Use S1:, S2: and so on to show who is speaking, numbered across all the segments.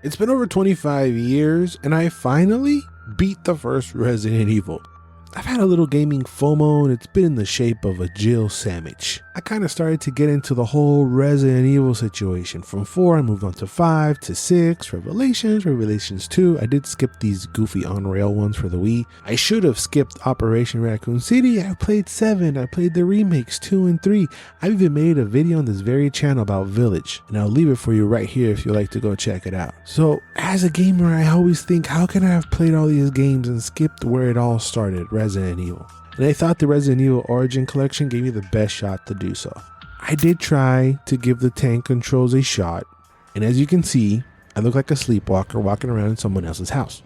S1: It's been over 25 years and I finally beat the first Resident Evil. I've had a little gaming FOMO and it's been in the shape of a Jill sandwich. I kind of started to get into the whole Resident Evil situation. From 4 I moved on to 5 to 6, Revelations 2. I did skip these goofy on-rail ones for the Wii. I should have skipped Operation Raccoon City. I played 7, I played the remakes 2 and 3. I've even made a video on this very channel about Village, and I'll leave it for you right here if you'd like to go check it out. So as a gamer, I always think, how can I have played all these games and skipped where it all started, Resident Evil? And I thought the Resident Evil Origin Collection gave me the best shot to do so. I did try to give the tank controls a shot, and as you can see, I look like a sleepwalker walking around in someone else's house.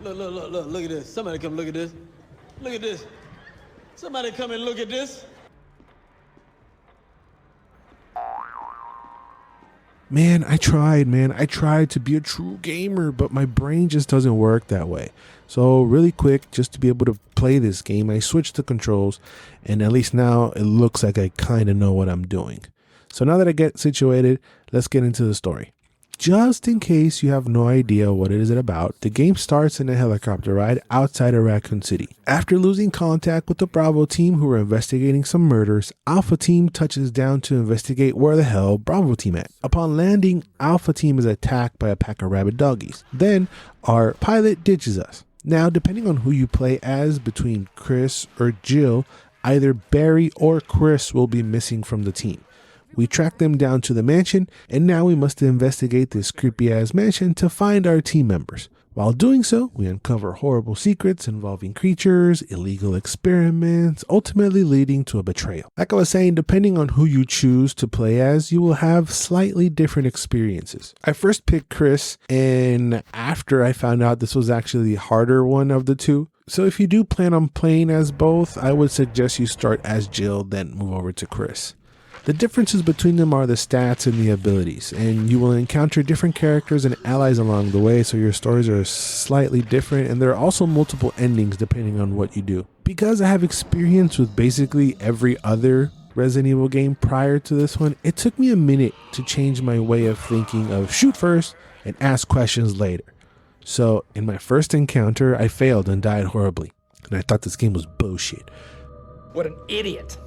S2: Look at this. Somebody come look at this. Look at this. Somebody come and look at this.
S1: Man, I tried to be a true gamer, but my brain just doesn't work that way. So really quick, just to be able to play this game, I switched the controls, and at least now it looks like I kind of know what I'm doing. So now that I get situated, let's get into the story. Just in case you have no idea what it is about, the game starts in a helicopter ride outside of Raccoon City. After losing contact with the Bravo team who are investigating some murders, Alpha team touches down to investigate where the hell Bravo team at. Upon landing, Alpha team is attacked by a pack of rabid doggies. Then our pilot ditches us. Now, depending on who you play as between Chris or Jill, either Barry or Chris will be missing from the team. We track them down to the mansion, and now we must investigate this creepy-ass mansion to find our team members. While doing so, we uncover horrible secrets involving creatures, illegal experiments, ultimately leading to a betrayal. Like I was saying, depending on who you choose to play as, you will have slightly different experiences. I first picked Chris, and after I found out this was actually the harder one of the two. So if you do plan on playing as both, I would suggest you start as Jill, then move over to Chris. The differences between them are the stats and the abilities, and you will encounter different characters and allies along the way, so your stories are slightly different, and there are also multiple endings depending on what you do. Because I have experience with basically every other Resident Evil game prior to this one, it took me a minute to change my way of thinking of shoot first and ask questions later. So in my first encounter, I failed and died horribly, and I thought this game was bullshit.
S3: What an idiot!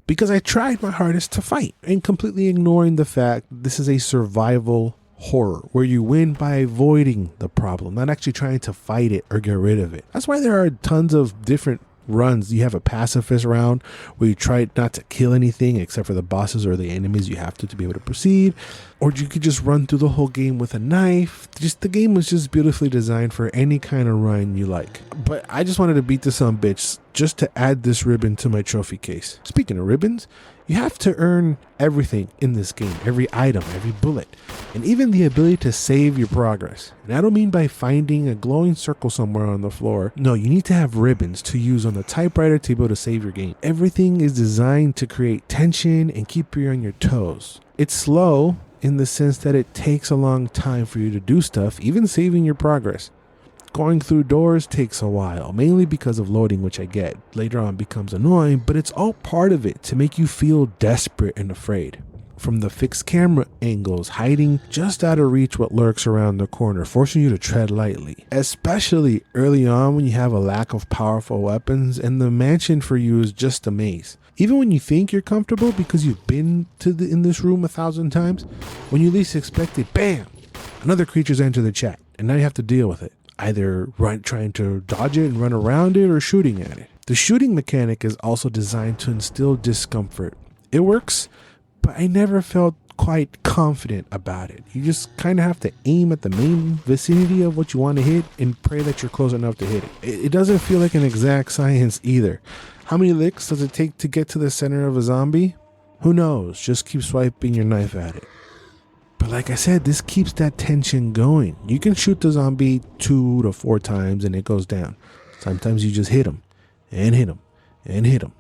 S1: Because I tried my hardest to fight and completely ignoring the fact this is a survival horror where you win by avoiding the problem, not actually trying to fight it or get rid of it. That's why there are tons of different runs. You have a pacifist round where you try not to kill anything except for the bosses or the enemies you have to be able to proceed, or you could just run through the whole game with a knife. Just the game was just beautifully designed for any kind of run you like. But I just wanted to beat this son bitch just to add this ribbon to my trophy case. Speaking of ribbons, you have to earn everything in this game, every item, every bullet, and even the ability to save your progress. And I don't mean by finding a glowing circle somewhere on the floor. No, you need to have ribbons to use on the typewriter to be able to save your game. Everything is designed to create tension and keep you on your toes. It's slow in the sense that it takes a long time for you to do stuff, even saving your progress. Going through doors takes a while, mainly because of loading, which I get. Later on becomes annoying, but it's all part of it to make you feel desperate and afraid. From the fixed camera angles, hiding just out of reach what lurks around the corner, forcing you to tread lightly. Especially early on when you have a lack of powerful weapons and the mansion for you is just a maze. Even when you think you're comfortable because you've been in this room 1,000 times, when you least expect it, bam! Another creature's entered the chat, and now you have to deal with it. Either trying to dodge it and run around it or shooting at it. The shooting mechanic is also designed to instill discomfort. It works, but I never felt quite confident about it. You just kind of have to aim at the main vicinity of what you want to hit and pray that you're close enough to hit it. It doesn't feel like an exact science either. How many licks does it take to get to the center of a zombie? Who knows? Just keep swiping your knife at it. But like I said, this keeps that tension going. You can shoot the zombie 2 to 4 times and it goes down. Sometimes you just hit him and hit him and hit him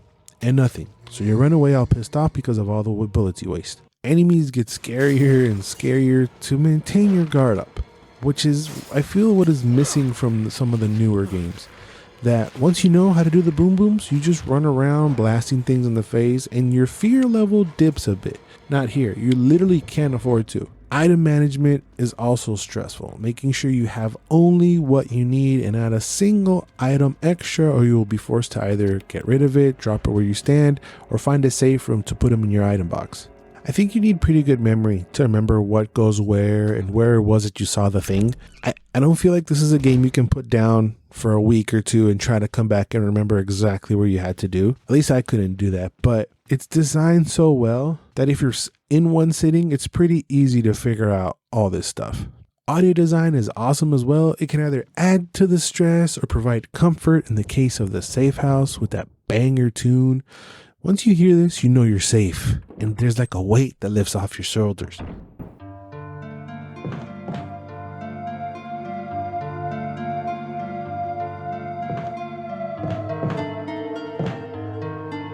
S1: and nothing. So you run away all pissed off because of all the bullets you waste. Enemies get scarier and scarier to maintain your guard up, which is, I feel, what is missing from some of the newer games. That once you know how to do the boom booms, you just run around blasting things in the face and your fear level dips a bit. Not here, you literally can't afford to. Item management is also stressful, making sure you have only what you need and not a single item extra, or you will be forced to either get rid of it, drop it where you stand, or find a safe room to put them in your item box. I think you need pretty good memory to remember what goes where and where it was that you saw the thing. I don't feel like this is a game you can put down for a week or two and try to come back and remember exactly where you had to do. At least I couldn't do that, but it's designed so well that if you're in one sitting, it's pretty easy to figure out all this stuff. Audio design is awesome as well. It can either add to the stress or provide comfort in the case of the safe house with that banger tune. Once you hear this, you know you're safe, and there's like a weight that lifts off your shoulders.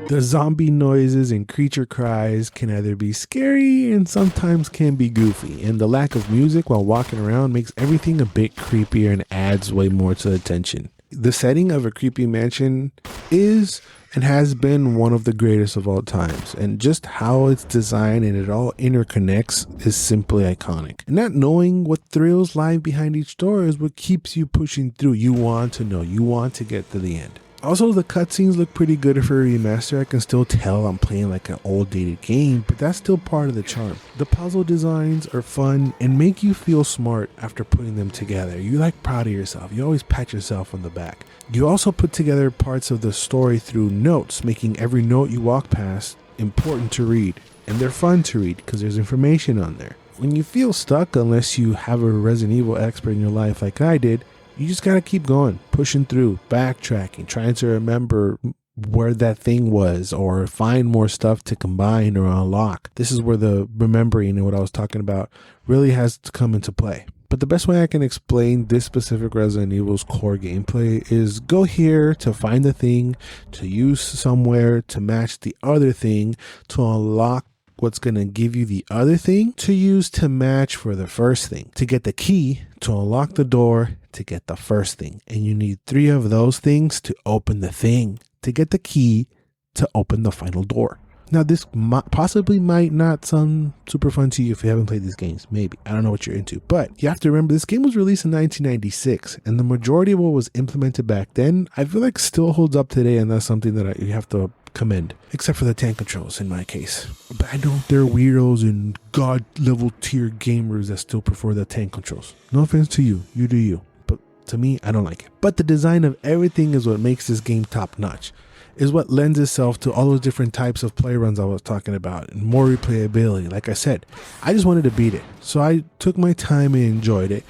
S1: The zombie noises and creature cries can either be scary and sometimes can be goofy, and the lack of music while walking around makes everything a bit creepier and adds way more to the tension. The setting of a creepy mansion is and has been one of the greatest of all times, and just how it's designed and it all interconnects is simply iconic. And not knowing what thrills lie behind each door is what keeps you pushing through. You want to know, you want to get to the end. Also, the cutscenes look pretty good for a remaster. I can still tell I'm playing like an old dated game, but that's still part of the charm. The puzzle designs are fun and make you feel smart after putting them together. You're like proud of yourself. You always pat yourself on the back. You also put together parts of the story through notes, making every note you walk past important to read. And they're fun to read because there's information on there. When you feel stuck, unless you have a Resident Evil expert in your life like I did, you just gotta keep going, pushing through, backtracking, trying to remember where that thing was or find more stuff to combine or unlock. This is where the remembering and what I was talking about really has to come into play. But the best way I can explain this specific Resident Evil's core gameplay is go here to find the thing, to use somewhere to match the other thing, to unlock what's going to give you the other thing to use to match for the first thing, to get the key to unlock the door to get the first thing. And you need 3 of those things to open the thing, to get the key to open the final door. Now, this possibly might not sound super fun to you if you haven't played these games. Maybe. I don't know what you're into. But you have to remember, this game was released in 1996, and the majority of what was implemented back then, I feel like still holds up today, and that's something that you have to commend. Except for the tank controls in my case. But I know there are weirdos and god level tier gamers that still prefer the tank controls. No offense to you. You do you. But to me, I don't like it. But the design of everything is what makes this game top notch. Is what lends itself to all those different types of play runs I was talking about and more replayability. Like I said, I just wanted to beat it. So I took my time and enjoyed it.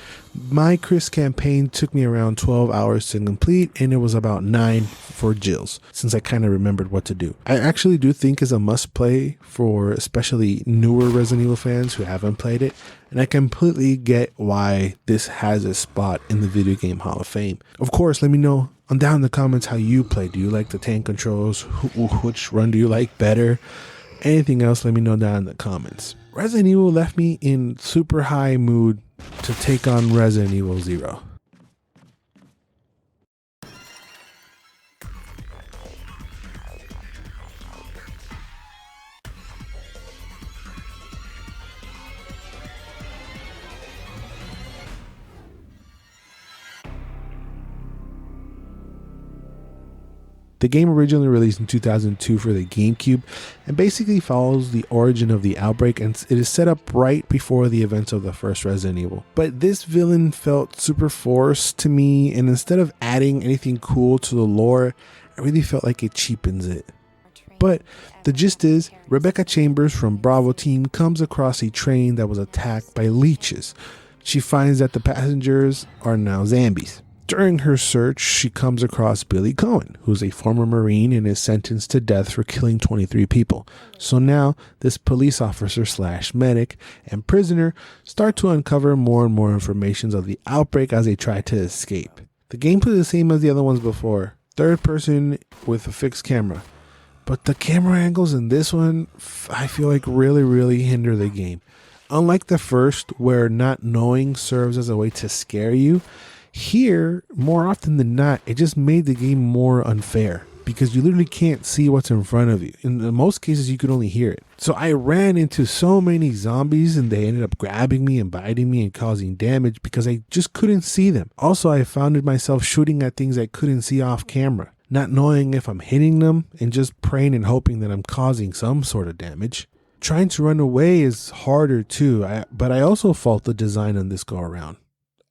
S1: My Chris campaign took me around 12 hours to complete, and it was about 9 for Jill's, since I kind of remembered what to do. I actually do think it's a must play for especially newer Resident Evil fans who haven't played it, and I completely get why this has a spot in the Video Game Hall of Fame. Of course, let me know down in the comments how you play. Do you like the tank controls? Which run do you like better? Anything else, let me know down in the comments. Resident Evil left me in super high mood to take on Resident Evil 0. The game originally released in 2002 for the GameCube and basically follows the origin of the outbreak, and it is set up right before the events of the first Resident Evil. But this villain felt super forced to me, and instead of adding anything cool to the lore, I really felt like it cheapens it. But the gist is, Rebecca Chambers from Bravo Team comes across a train that was attacked by leeches. She finds that the passengers are now zombies. During her search, she comes across Billy Cohen, who's a former Marine and is sentenced to death for killing 23 people. So now, this police officer / medic and prisoner start to uncover more and more information of the outbreak as they try to escape. The gameplay is the same as the other ones before, third person with a fixed camera. But the camera angles in this one, I feel like really hinder the game. Unlike the first, where not knowing serves as a way to scare you, here, more often than not, it just made the game more unfair because you literally can't see what's in front of you. In most cases, you could only hear it. So I ran into so many zombies and they ended up grabbing me and biting me and causing damage because I just couldn't see them. Also, I found myself shooting at things I couldn't see off camera, not knowing if I'm hitting them and just praying and hoping that I'm causing some sort of damage. Trying to run away is harder too, but I also fault the design on this go around.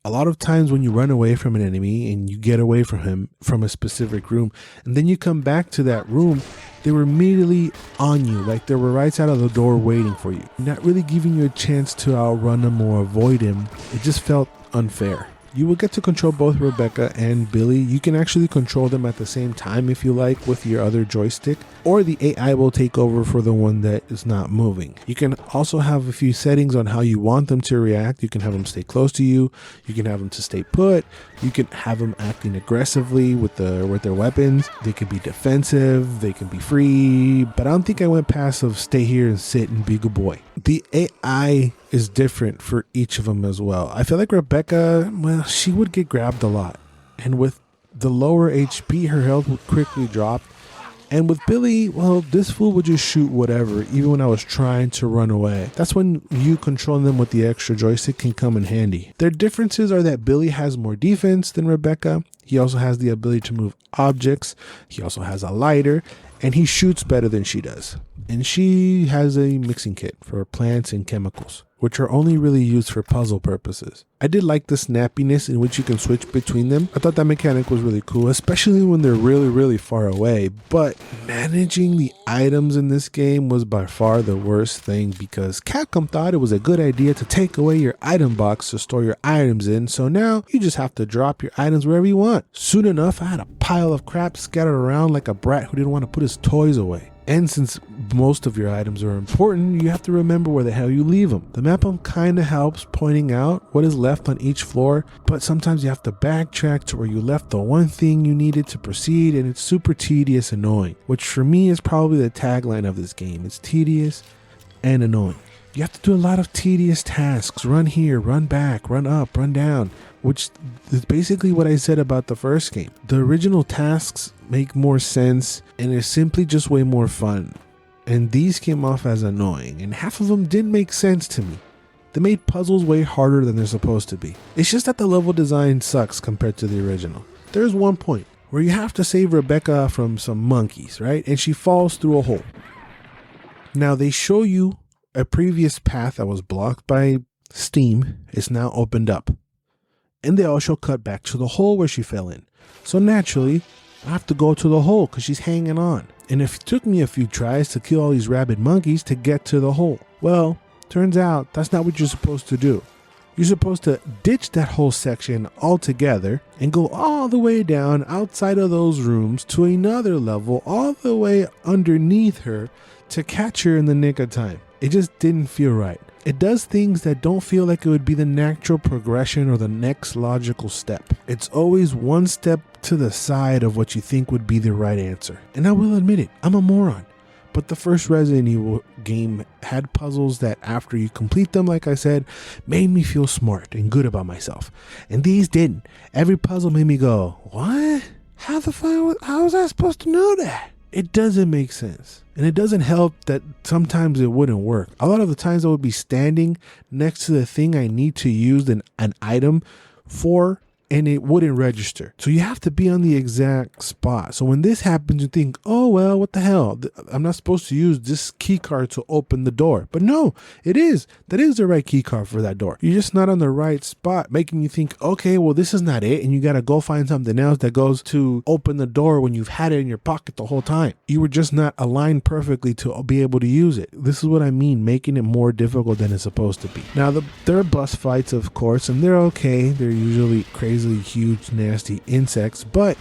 S1: A lot of times when you run away from an enemy and you get away from him from a specific room, and then you come back to that room, they were immediately on you, like they were right out of the door waiting for you, not really giving you a chance to outrun him or avoid him. It just felt unfair. You will get to control both Rebecca and Billy. You can actually control them at the same time if you like with your other joystick, or the AI will take over for the one that is not moving. You can also have a few settings on how you want them to react. You can have them stay close to you. You can have them to stay put. You can have them acting aggressively with their weapons. They can be defensive. They can be free. But I don't think I went past of stay here and sit and be a good boy. The AI is different for each of them as well. I feel like Rebecca, well, she would get grabbed a lot. And with the lower HP, her health would quickly drop. And with Billy, well, this fool would just shoot whatever, even when I was trying to run away. That's when you controlling them with the extra joystick can come in handy. Their differences are that Billy has more defense than Rebecca. He also has the ability to move objects. He also has a lighter, and he shoots better than she does. And she has a mixing kit for plants and chemicals, which are only really used for puzzle purposes. I did like the snappiness in which you can switch between them. I thought that mechanic was really cool, especially when they're really far away. But managing the items in this game was by far the worst thing because Capcom thought it was a good idea to take away your item box to store your items in. So now you just have to drop your items wherever you want. Soon enough, I had a pile of crap scattered around like a brat who didn't want to put his toys away. And since most of your items are important, you have to remember where the hell you leave them. The map kind of helps pointing out what is left on each floor, but sometimes you have to backtrack to where you left the one thing you needed to proceed, and it's super tedious and annoying, which for me is probably the tagline of this game. It's tedious and annoying. You have to do a lot of tedious tasks. Run here, run back, run up, run down, which is basically what I said about the first game. The original tasks make more sense and are simply just way more fun. And these came off as annoying, and half of them didn't make sense to me. They made puzzles way harder than they're supposed to be. It's just that the level design sucks compared to the original. There's one point where you have to save Rebecca from some monkeys, right? And she falls through a hole. Now they show you a previous path that was blocked by steam is now opened up. And they also cut back to the hole where she fell in. So naturally, I have to go to the hole because she's hanging on. And it took me a few tries to kill all these rabid monkeys to get to the hole. Well, turns out that's not what you're supposed to do. You're supposed to ditch that whole section altogether and go all the way down outside of those rooms to another level all the way underneath her to catch her in the nick of time. It just didn't feel right. It does things that don't feel like it would be the natural progression or the next logical step. It's always one step to the side of what you think would be the right answer. And I will admit it, I'm a moron. But the first Resident Evil game had puzzles that after you complete them, like I said, made me feel smart and good about myself. And these didn't. Every puzzle made me go, what? How was I supposed to know that? It doesn't make sense. And it doesn't help that sometimes it wouldn't work. A lot of the times I would be standing next to the thing I need to use an item for, and it wouldn't register. So you have to be on the exact spot. So when this happens, you think, oh, well, what the hell? I'm not supposed to use this key card to open the door. But no, it is. That is the right key card for that door. You're just not on the right spot, making you think, okay, well, this is not it. And you got to go find something else that goes to open the door when you've had it in your pocket the whole time. You were just not aligned perfectly to be able to use it. This is what I mean, making it more difficult than it's supposed to be. Now, there are boss fights, of course, and they're okay. They're usually crazy, huge, nasty insects, but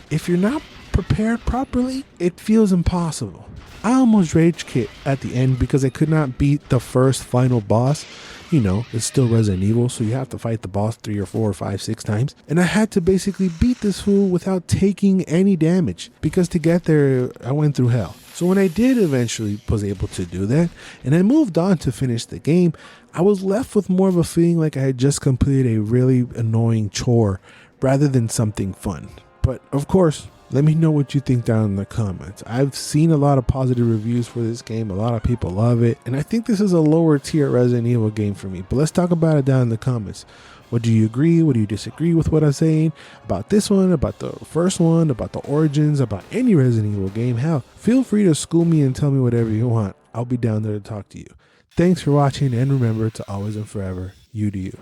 S1: if you're not prepared properly, it feels impossible. I almost rage quit at the end because I could not beat the first final boss. You know, it's still Resident Evil, so you have to fight the boss 3 or 4 or 5, 6 times. And I had to basically beat this fool without taking any damage because to get there, I went through hell. So when I did eventually was able to do that, and I moved on to finish the game, I was left with more of a feeling like I had just completed a really annoying chore rather than something fun. But of course, let me know what you think down in the comments. I've seen a lot of positive reviews for this game. A lot of people love it. And I think this is a lower tier Resident Evil game for me. But let's talk about it down in the comments. What do you agree? What do you disagree with what I'm saying? About this one, about the first one, about the origins, about any Resident Evil game? Hell, feel free to school me and tell me whatever you want. I'll be down there to talk to you. Thanks for watching, and remember to always and forever, you do you.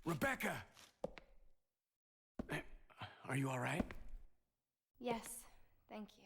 S3: Rebecca! Are you all right?
S4: Yes, thank you.